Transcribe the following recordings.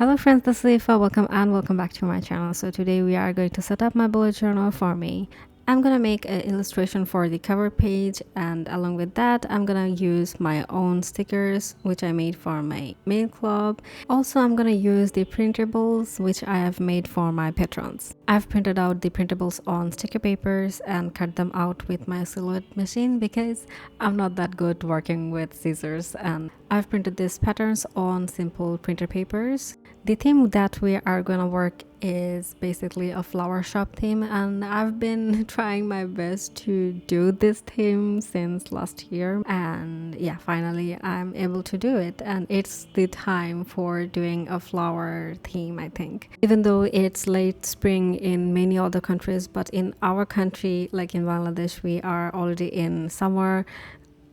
Hello friends, this is Ifa. Welcome back to my channel. So today we are going to set up my bullet journal for me. I'm gonna make an illustration for the cover page, and along with that I'm gonna use my own stickers which I made for my mail club. Also, I'm gonna use the printables which I have made for my patrons. I've printed out the printables on sticker papers and cut them out with my silhouette machine because I'm not that good working with scissors, and I've printed these patterns on simple printer papers. The theme that we are gonna work is basically a flower shop theme, and I've been trying my best to do this theme since last year, and yeah, finally I'm able to do it, and it's the time for doing a flower theme, I think. Even though it's late spring in many other countries, but in our country, like in Bangladesh, we are already in summer,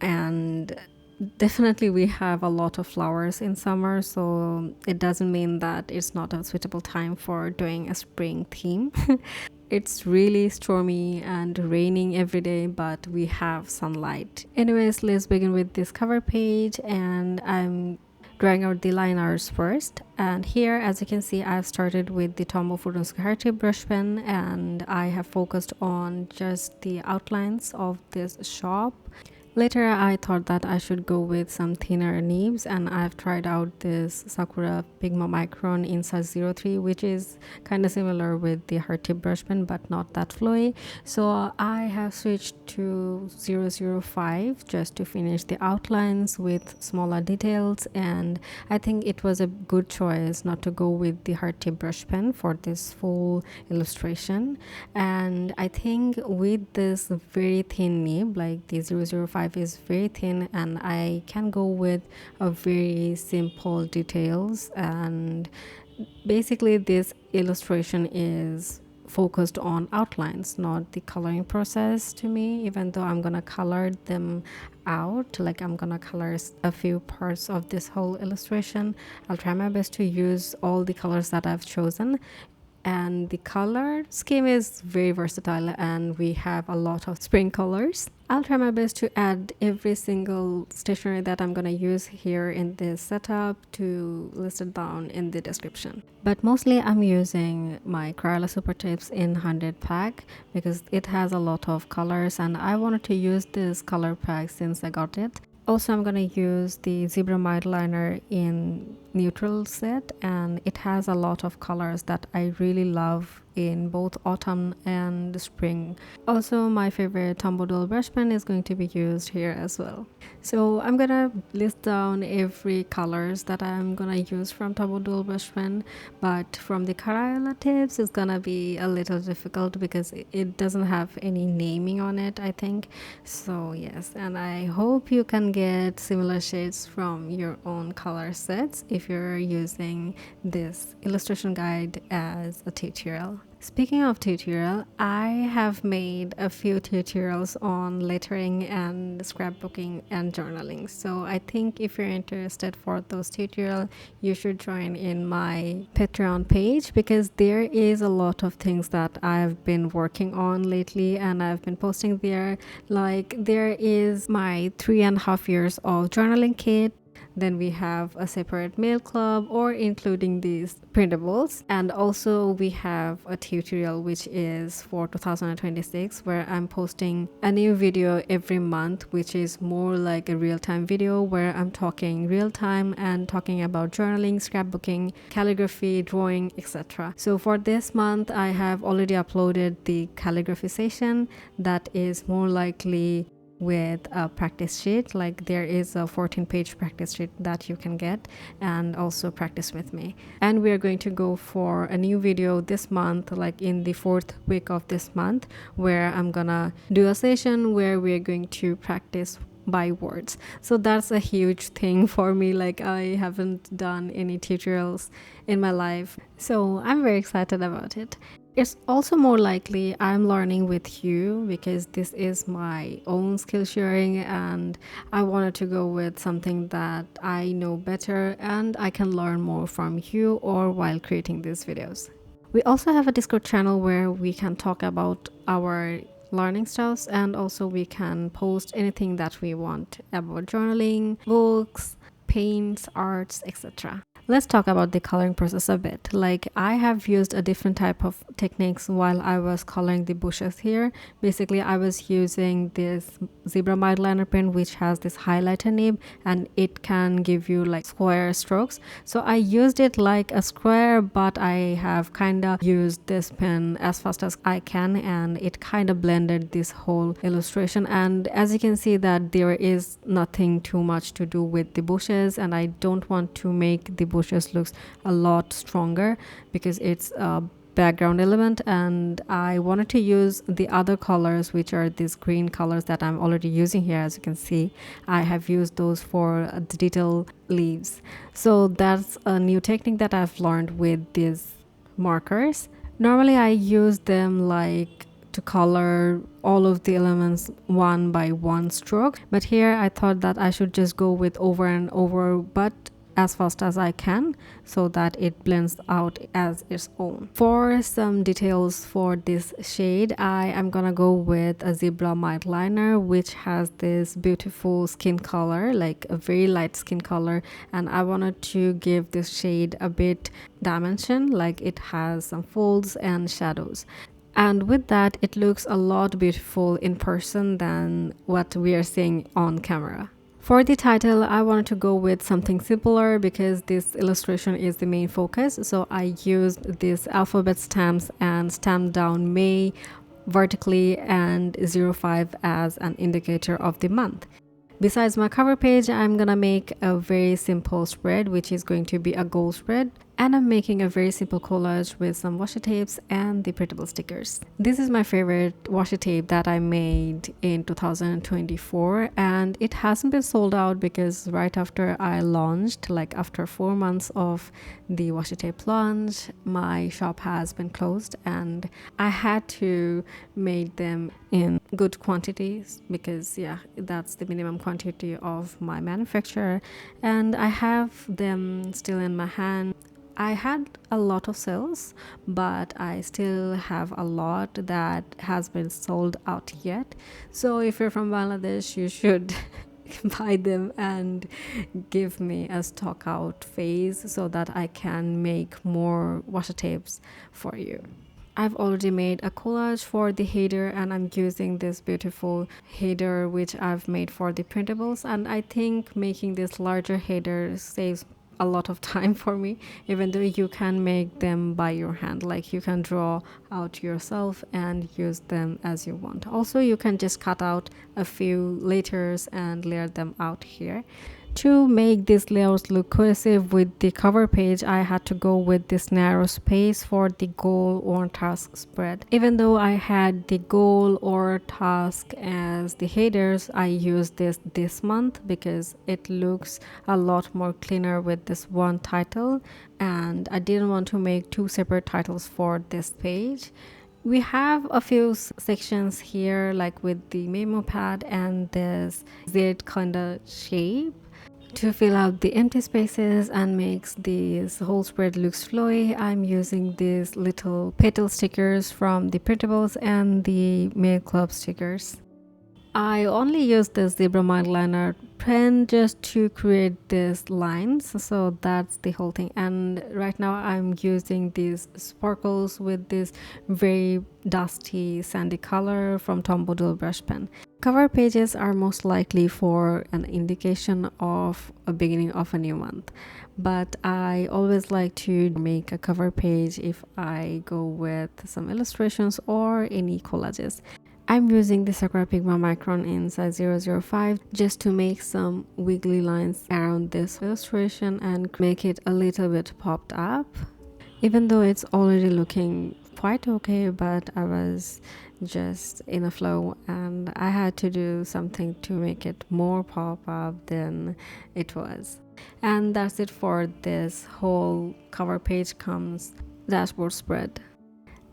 and definitely we have a lot of flowers in summer, so it doesn't mean that it's not a suitable time for doing a spring theme. It's really stormy and raining every day, but we have sunlight. Anyways, let's begin with this cover page, and I'm drawing out the liners first. And here, as you can see, I've started with the Tombow Fudunski brush pen, and I have focused on just the outlines of this shop. Later, I thought that I should go with some thinner nibs, and I've tried out this Sakura Pigma Micron in size 03, which is kind of similar with the heart tip brush pen but not that flowy. So I have switched to 005 just to finish the outlines with smaller details, and I think it was a good choice not to go with the heart tip brush pen for this full illustration. And I think with this very thin nib, like the 005 is very thin, and I can go with a very simple details, and basically this illustration is focused on outlines, not the coloring process to me, even though I'm gonna color them out, like I'm gonna color a few parts of this whole illustration. I'll try my best to use all the colors that I've chosen, and the color scheme is very versatile, and we have a lot of spring colors. I'll try my best to add every single stationery that I'm gonna use here in this setup to list it down in the description. But mostly I'm using my Crayola Super Tips in 100 pack because it has a lot of colors, and I wanted to use this color pack since I got it. Also, I'm gonna use the Zebra Mild Liner in neutral set, and it has a lot of colors that I really love in both autumn and spring. Also, my favorite Tombow Dual Brush Pen is going to be used here as well. So I'm gonna list down every colors that I'm gonna use from Tombow Dual Brush Pen, but from the Crayola tips it's gonna be a little difficult because it doesn't have any naming on it, I think. So yes, and I hope you can get similar shades from your own color sets if you're using this illustration guide as a tutorial. Speaking of tutorial, I have made a few tutorials on lettering and scrapbooking and journaling. So I think if you're interested for those tutorials, you should join in my Patreon page because there is a lot of things that I've been working on lately and I've been posting there. Like there is my 3.5 years of journaling kit. Then we have a separate mail club or including these printables, and also we have a tutorial which is for 2026 where I'm posting a new video every month, which is more like a real-time video where I'm talking real-time and talking about journaling, scrapbooking, calligraphy, drawing, etc. So for this month I have already uploaded the calligraphy session that is more likely with a practice sheet. Like there is a 14-page practice sheet that you can get and also practice with me. And we are going to go for a new video this month, like in the 4th week of this month, where I'm gonna do a session where we're going to practice by words. So that's a huge thing for me. Like I haven't done any tutorials in my life, so I'm very excited about it. It's also more likely I'm learning with you because this is my own skill sharing, and I wanted to go with something that I know better and I can learn more from you or while creating these videos. We also have a Discord channel where we can talk about our learning styles, and also we can post anything that we want about journaling, books, paints, arts, etc. Let's talk about the coloring process a bit. Like, I have used a different type of techniques while I was coloring the bushes here. Basically, I was using this zebra mild liner pen, which has this highlighter nib, and it can give you like square strokes. So I used it like a square, but I have kind of used this pen as fast as I can, and it kind of blended this whole illustration. And as you can see that there is nothing too much to do with the bushes, and I don't want to make the bushes looks a lot stronger because it's a background element, and I wanted to use the other colors, which are these green colors that I'm already using here. As you can see, I have used those for the detail leaves. So that's a new technique that I've learned with these markers. Normally I use them like to color all of the elements one by one stroke, but here I thought that I should just go with over and over, but as fast as I can, so that it blends out as its own. For some details for this shade, I am gonna go with a zebra mild liner, which has this beautiful skin color, like a very light skin color, and I wanted to give this shade a bit dimension, like it has some folds and shadows. And with that, it looks a lot beautiful in person than what we are seeing on camera. For the title, I wanted to go with something simpler because this illustration is the main focus. So I used these alphabet stamps and stamped down May vertically and 05 as an indicator of the month. Besides my cover page, I'm gonna make a very simple spread, which is going to be a goal spread. And I'm making a very simple collage with some washi tapes and the printable stickers. This is my favorite washi tape that I made in 2024, and it hasn't been sold out because right after I launched, like after 4 months of the washi tape launch, my shop has been closed, and I had to make them in good quantities because yeah, that's the minimum quantity of my manufacturer, and I have them still in my hand. I had a lot of sales, but I still have a lot that has been sold out yet. So if you're from Bangladesh, you should buy them and give me a stock out phase so that I can make more washi tapes for you. I've already made a collage for the header, and I'm using this beautiful header which I've made for the printables, and I think making this larger header saves a lot of time for me, even though you can make them by your hand, like you can draw out yourself and use them as you want. Also, you can just cut out a few letters and layer them out here. To make these layouts look cohesive with the cover page, I had to go with this narrow space for the goal or task spread. Even though I had the goal or task as the headers, I used this month because it looks a lot more cleaner with this one title, and I didn't want to make two separate titles for this page. We have a few sections here, like with the memo pad and this Z kind of shape to fill out the empty spaces and makes this whole spread looks flowy. I'm using these little petal stickers from the printables and the mail club stickers. I only use this zebra mild liner pen just to create these lines, so that's the whole thing. And right now I'm using these sparkles with this very dusty sandy color from Tom Boodle brush pen. Cover pages are most likely for an indication of a beginning of a new month, but I always like to make a cover page if I go with some illustrations or any collages. I'm using the Sakura Pigma Micron in size 005 just to make some wiggly lines around this illustration and make it a little bit popped up. Even though it's already looking quite okay, but I was just in a flow and I had to do something to make it more pop up than it was. And that's it for this whole cover page comes dashboard spread.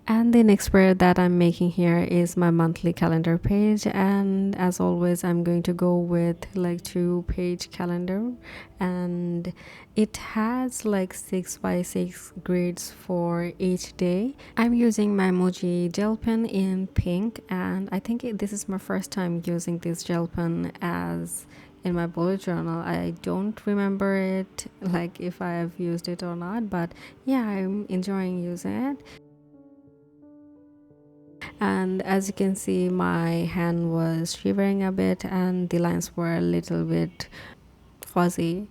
And the next spread that I'm making here is my monthly calendar page, and as always I'm going to go with like 2-page calendar, and it has like 6x6 grids for each day. I'm using my Emoji gel pen in pink, and I think this is my first time using this gel pen as in my bullet journal. I don't remember it like if I have used it or not, but yeah, I'm enjoying using it. And as you can see, my hand was shivering a bit and the lines were a little bit fuzzy,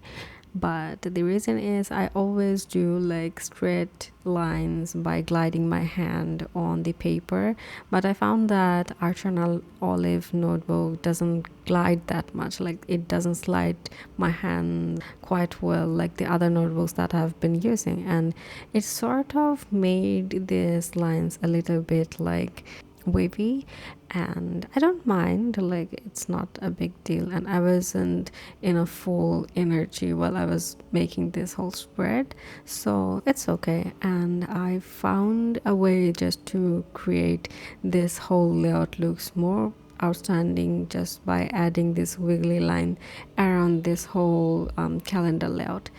but the reason is I always do like straight lines by gliding my hand on the paper, but I found that Archernal Olive notebook doesn't glide that much, like it doesn't slide my hand quite well like the other notebooks that I've been using, and it sort of made these lines a little bit like wavy, and I don't mind, like it's not a big deal, and I wasn't in a full energy while I was making this whole spread, so it's okay. And I found a way just to create this whole layout looks more outstanding just by adding this wiggly line around this whole calendar layout.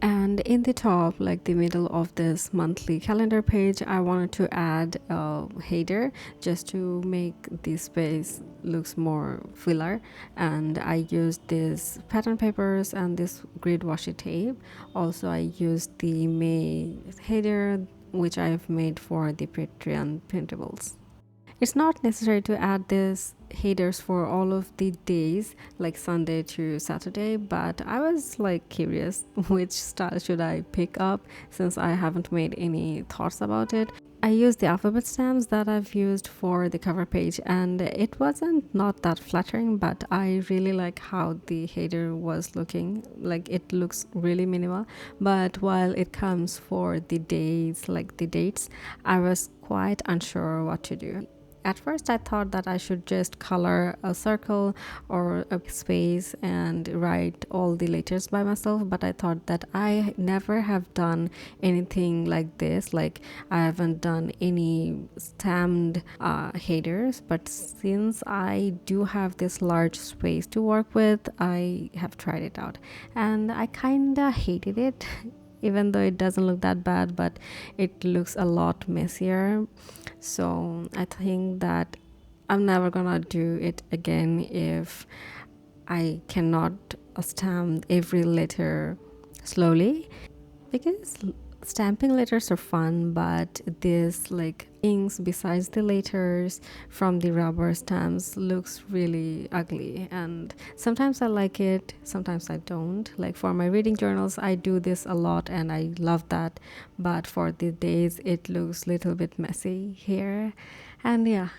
And in the top, like the middle of this monthly calendar page, I wanted to add a header just to make the space looks more fuller. And I used these pattern papers and this grid washi tape. Also, I used the May header, which I've made for the Patreon printables. It's not necessary to add this headers for all of the days, like Sunday to Saturday, but I was like curious which style should I pick up since I haven't made any thoughts about it. I used the alphabet stamps that I've used for the cover page, and it wasn't not that flattering, but I really like how the header was looking. Like it looks really minimal, but while it comes for the days, like the dates, I was quite unsure what to do. At first, I thought that I should just color a circle or a space and write all the letters by myself, but I thought that I never have done anything like this. Like, I haven't done any stamped headers, but since I do have this large space to work with, I have tried it out and I kinda hated it. Even though it doesn't look that bad, but it looks a lot messier, so I think that I'm never gonna do it again if I cannot stamp every letter slowly, because stamping letters are fun, but this like inks besides the letters from the rubber stamps looks really ugly, and sometimes I like it, sometimes I don't. Like for my reading journals I do this a lot and I love that, but for the days it looks a little bit messy here. And yeah,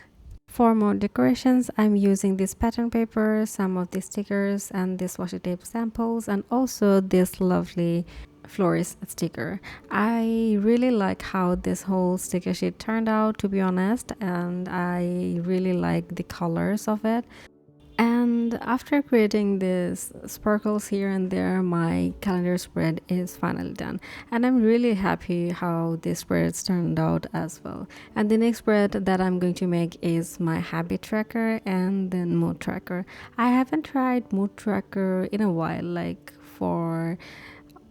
for more decorations, I'm using this pattern paper, some of the stickers, and this washi tape samples, and also this lovely florist sticker. I really like how this whole sticker sheet turned out, to be honest, and I really like the colors of it. And after creating these sparkles here and there, my calendar spread is finally done. And I'm really happy how this spreads turned out as well. And the next spread that I'm going to make is my habit tracker and then mood tracker. I haven't tried mood tracker in a while, like for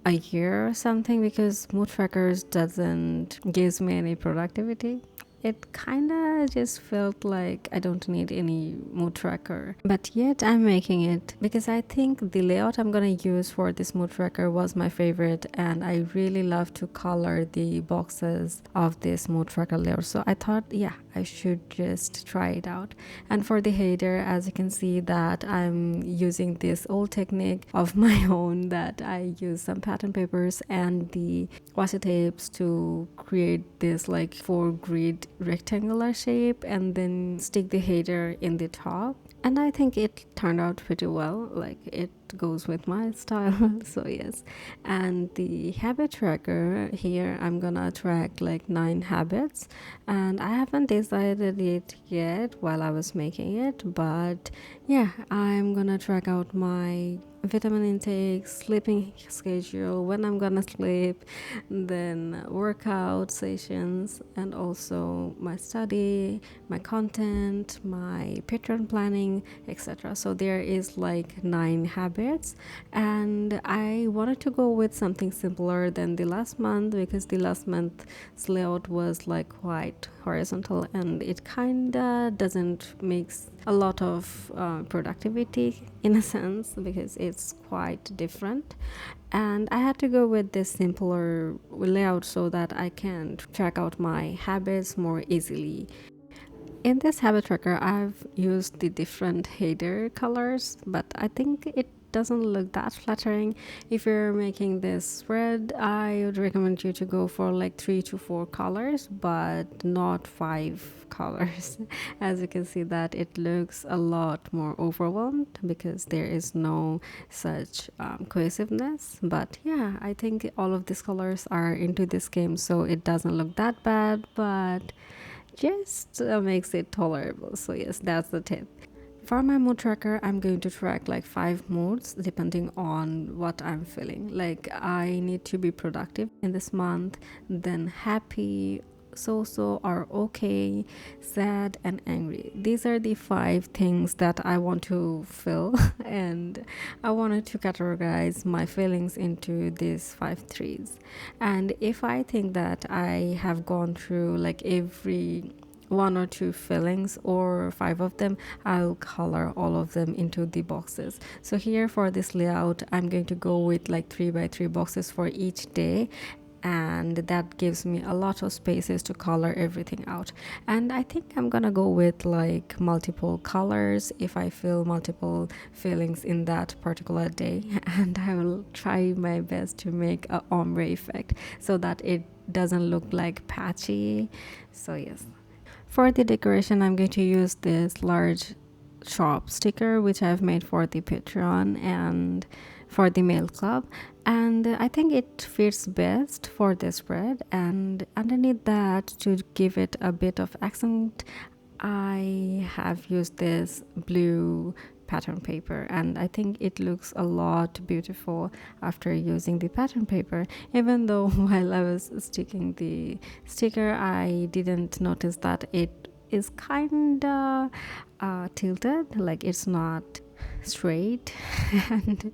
a year or something, because mood trackers doesn't gives me any productivity. It kind of just felt like I don't need any mood tracker, but yet I'm making it because I think the layout I'm gonna use for this mood tracker was my favorite, and I really love to color the boxes of this mood tracker layout, so I thought, yeah, I should just try it out. And for the header, as you can see that I'm using this old technique of my own, that I use some pattern papers and the washi tapes to create this like 4 grid rectangular shape and then stick the header in the top, and I think it turned out pretty well, like it goes with my style. So yes, and the habit tracker here, I'm gonna track like 9 habits, and I haven't decided it yet while I was making it, but yeah, I'm gonna track out my vitamin intake, sleeping schedule, when I'm gonna sleep, then workout sessions, and also my study, my content, my Patreon planning, etc. So there is like 9 habits, and I wanted to go with something simpler than the last month because the last month's layout was like quite horizontal and it kinda doesn't mix a lot of productivity in a sense, because it's quite different, and I had to go with this simpler layout so that I can track out my habits more easily. In this habit tracker, I've used the different header colors, but I think it doesn't look that flattering. If you're making this spread, I would recommend you to go for like 3 to 4 colors, but not 5 colors. As you can see that it looks a lot more overwhelmed because there is no such cohesiveness. But yeah, I think all of these colors are into this game, so it doesn't look that bad, but just makes it tolerable. So yes, that's the tip. For my mood tracker, I'm going to track like 5 moods depending on what I'm feeling. Like I need to be productive in this month, then happy, so or okay, sad, and angry. These are the 5 things that I want to feel, and I wanted to categorize my feelings into these 5 threes. And if I think that I have gone through like every 1 or 2 fillings or 5 of them, I'll color all of them into the boxes. So here for this layout, I'm going to go with like 3 by 3 boxes for each day, and that gives me a lot of spaces to color everything out. And I think I'm gonna go with like multiple colors if I feel multiple feelings in that particular day, and I will try my best to make a ombre effect so that it doesn't look like patchy. So yes, for the decoration, I'm going to use this large shop sticker which I've made for the Patreon and for the mail club, and I think it fits best for this spread. And underneath that, to give it a bit of accent, I have used this blue pattern paper, and I think it looks a lot beautiful after using the pattern paper. Even though while I was sticking the sticker, I didn't notice that it is kinda tilted, like it's not straight. And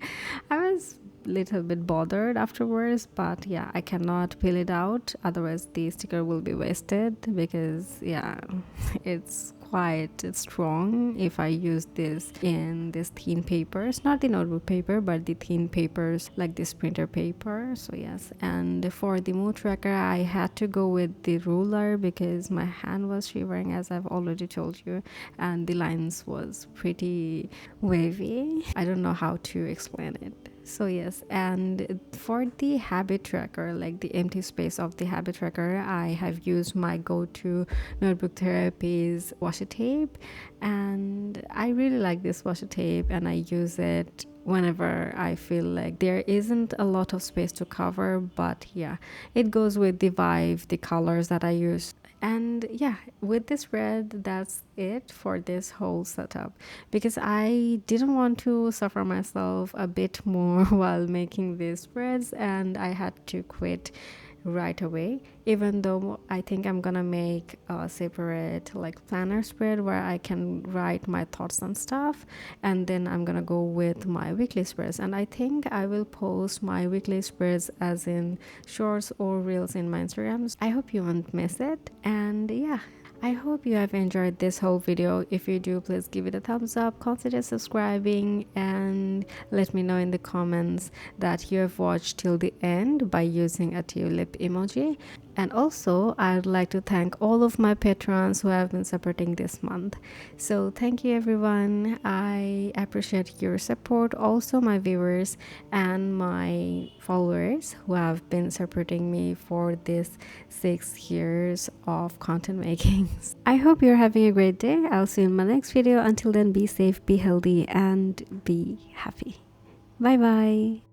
I was little bit bothered afterwards, but yeah, I cannot peel it out, otherwise the sticker will be wasted, because yeah, it's quite strong if I use this in this thin papers, not the notebook paper but the thin papers like this printer paper. So yes, and for the mood tracker, I had to go with the ruler because my hand was shivering, as I've already told you, and the lines was pretty wavy. I don't know how to explain it. So yes, and for the habit tracker, like the empty space of the habit tracker, I have used my go-to notebook therapy's washi tape, and I really like this washi tape, and I use it whenever I feel like there isn't a lot of space to cover. But yeah, it goes with the vibe, the colors that I use. And yeah, with this spread, that's it for this whole setup, because I didn't want to suffer myself a bit more while making these spreads, and I had to quit right away. Even though I think I'm gonna make a separate like planner spread where I can write my thoughts and stuff, and then I'm gonna go with my weekly spreads, and I think I will post my weekly spreads as in shorts or reels in my Instagrams. I hope you won't miss it. And yeah, I hope you have enjoyed this whole video. If you do, please give it a thumbs up, consider subscribing, and let me know in the comments that you have watched till the end by using a tulip emoji. And also, I'd like to thank all of my patrons who have been supporting this month. So thank you everyone. I appreciate your support. Also my viewers and my followers who have been supporting me for this 6 years of content making. I hope you're having a great day. I'll see you in my next video. Until then, be safe, be healthy, and be happy. Bye bye.